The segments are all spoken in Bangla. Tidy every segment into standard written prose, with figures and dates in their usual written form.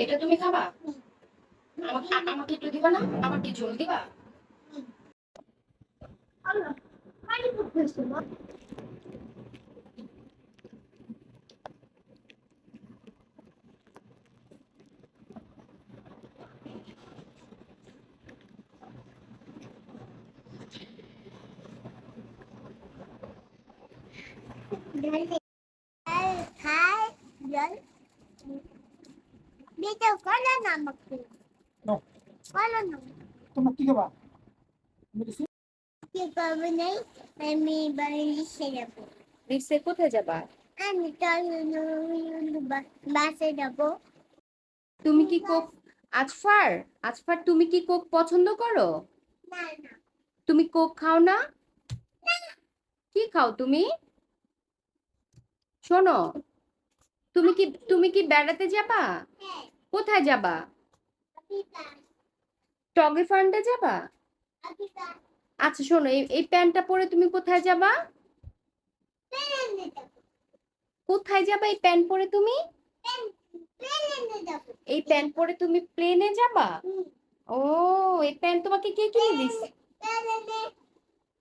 এটা তুমি খাবা? আমাকে একটু দিবা না? আমার কি ঝোল দিবা? তোমরা কি খাবা? আমি বাড়িতে যাবো। রিক্সে কোথায় যাবা? আমি বাসে যাবো। তুমি কি কোক আজফার আজফার তুমি কি কোক পছন্দ করো? না না তুমি কোক খাও না? কি খাও তুমি? শোনো, তুমি কি বেড়াতে যাবা? হ্যাঁ কোথায় যাবা? আপিতা টগে ফান্ডে যাবা? আপিতা আচ্ছা শোনো, এই প্যান্টটা পরে তুমি কোথায় যাবা? প্লেনে যাবো। কোথায় যাবা এই প্যান্ট পরে তুমি? প্লেনে যাবো। এই প্যান্ট পরে তুমি প্লেনে যাবা? ও, এই প্যান্ট তোমাকে কে কিনে দিছে? প্লেনে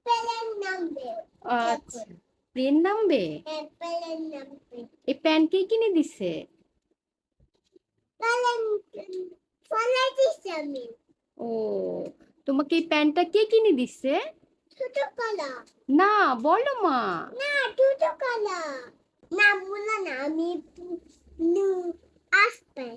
প্লেন নামবে। আচ্ছা, প্লেন নামবে? হ্যাঁ প্লেন নামবে। এই প্যান্ট কে কিনে দিছে? প্লেন ফলাই দিছি আমি। ও, তোমাকে এই প্যান্টটা কে কিনে দিছে? ছোট কলা না, বলো মা। না ছোট কলা না বলো না আমি আসবে